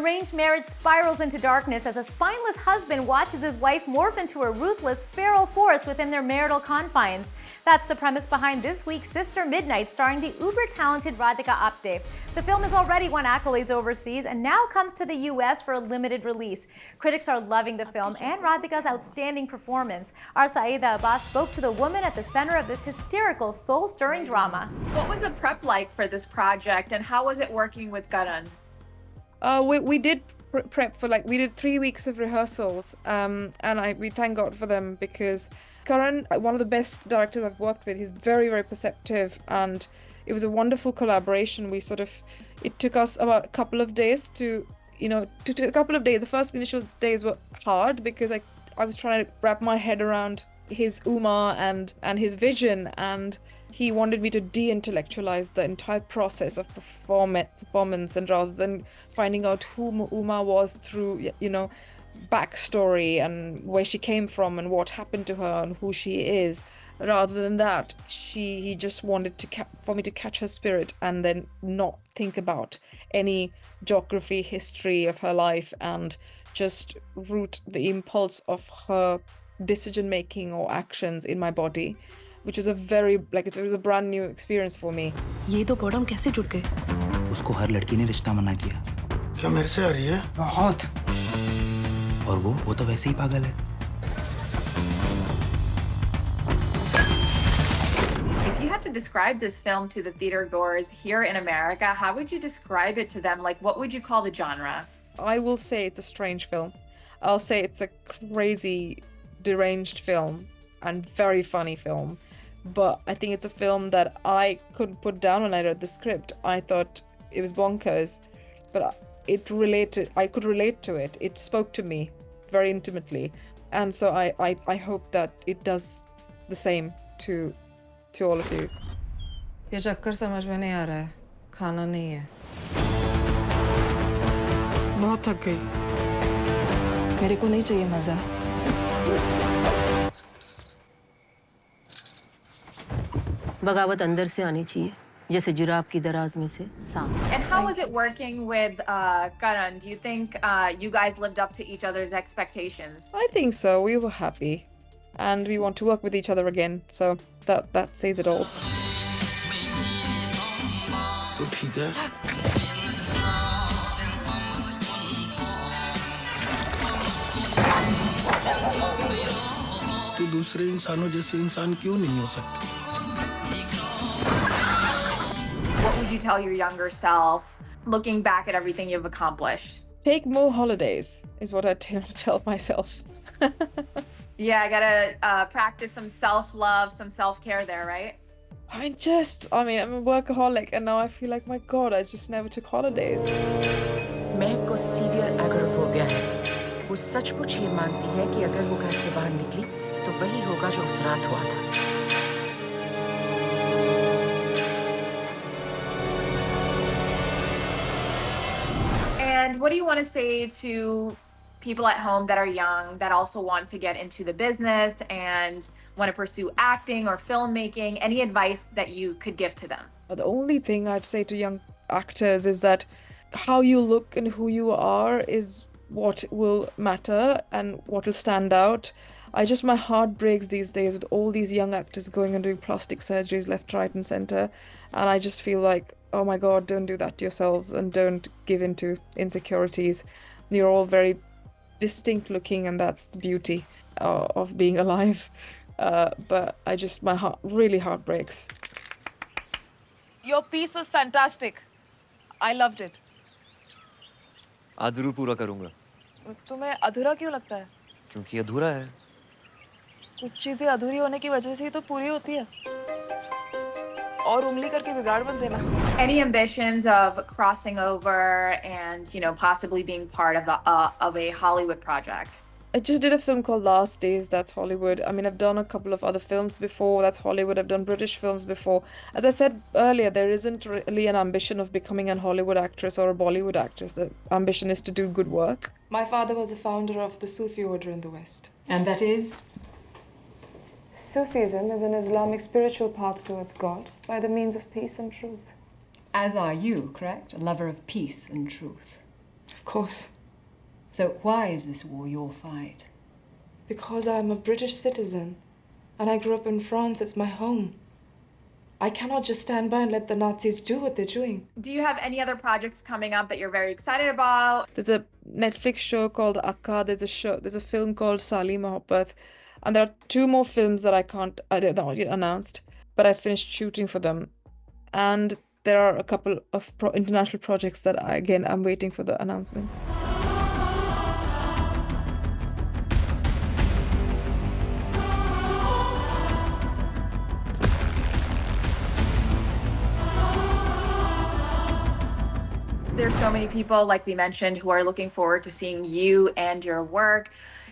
arranged marriage spirals into darkness as a spineless husband watches his wife morph into a ruthless, feral force within their marital confines. That's the premise behind this week's Sister Midnight, starring the uber-talented Radhika Apte. The film has already won accolades overseas and now comes to the US for a limited release. Critics are loving the film and Radhika's outstanding performance. Our Saeeda Abbas spoke to the woman at the center of this hysterical, soul-stirring drama. What was the prep like for this project, and how was it working with Karan? We did prep for we did 3 weeks of rehearsals, and we thank God for them, because Karan, one of the best directors I've worked with, he's very, very perceptive, and it was a wonderful collaboration. It took us about a couple of days the first initial days were hard because I was trying to wrap my head around his Uma and his vision, and he wanted me to de-intellectualize the entire process of performance, and rather than finding out who Uma was through, backstory and where she came from and what happened to her and who she is, rather than that, he just wanted for me to catch her spirit and then not think about any geography, history of her life, and just root the impulse of her decision making or actions in my body, which was it was a brand new experience for me. ये तो boredom कैसे जुड़ गए? उसको हर लड़की ने रिश्ता मना किया। क्या मेरे से आ रही है? बहुत। और वो तो वैसे ही पागल है। If you had to describe this film to the theater goers here in America, how would you describe it to them? What would you call the genre? I will say it's a strange film. I'll say it's a crazy, deranged film and very funny film. But I think it's a film that I couldn't put down when I read the script. I thought it was bonkers, but I could relate to it. It spoke to me very intimately. And so I hope that it does the same to all of you. ये चक्कर समझ में नहीं आ रहा है, खाना नहीं है। बहुत थक गई। मेरे को नहीं चाहिए मजा। बगावत अंदर से आनी चाहिए, जैसे जुराब की दराज में से सांप। And how was it working with Karan? Do you think you guys lived up to each other's expectations? I think so. We were happy, and we want to work with each other again. So that says it all. तो ठीक है। तू दूसरे इंसानों जैसे इंसान क्यों नहीं हो सकता? What would you tell your younger self, looking back at everything you've accomplished? Take more holidays is what I tell myself. Yeah, I gotta practice some self-love, some self-care there, right? I'm a workaholic, and now I feel like, my God, I just never took holidays. महक को severe agoraphobia है। वो सचमुच ये मानती है कि अगर वो घर से बाहर निकली तो वही होगा जो उस रात हुआ था। And what do you want to say to people at home that are young, that also want to get into the business and want to pursue acting or filmmaking? Any advice that you could give to them? The only thing I'd say to young actors is that how you look and who you are is what will matter and what will stand out. My heart breaks these days with all these young actors going and doing plastic surgeries left, right, and center. And I just feel like, oh my God, don't do that to yourselves and don't give in to insecurities. You're all very distinct looking, and that's the beauty of being alive. But my heart breaks. Your piece was fantastic. I loved it. आधा पूरा करूँगा। तुम्हें अधूरा क्यों लगता है? क्योंकि अधूरा है। कुछ चीजें अधूरी होने की वजह से ही तो पूरी होती है। और उंगली करके बिगाड़ मत देना। Any ambitions of crossing over and, possibly being part of a Hollywood project? I just did a film called Last Days, that's Hollywood. I've done a couple of other films before, that's Hollywood. I've done British films before. As I said earlier, there isn't really an ambition of becoming a Hollywood actress or a Bollywood actress. The ambition is to do good work. My father was a founder of the Sufi order in the West. And that is? Sufism is an Islamic spiritual path towards God by the means of peace and truth. As are you, correct? A lover of peace and truth. Of course. So why is this war your fight? Because I'm a British citizen and I grew up in France. It's my home. I cannot just stand by and let the Nazis do what they're doing. Do you have any other projects coming up that you're very excited about? There's a Netflix show called Akka. There's a film called Sali Mohabbat, and there are 2 more films that they're not yet announced, but I finished shooting for them. And there are a couple of international projects that I'm waiting for the announcements. There's so many people, like we mentioned, who are looking forward to seeing you and your work.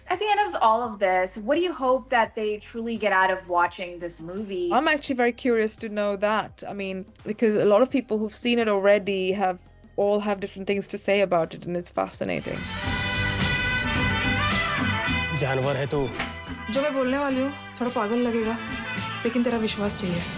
At the end of all of this, what do you hope that they truly get out of watching this movie? I'm actually very curious to know that. I mean, because a lot of people who've seen it already have different things to say about it, and it's fascinating. जानवर है तो जो मैं बोलने वाली हूँ थोड़ा पागल लगेगा, लेकिन तेरा विश्वास चाहिए.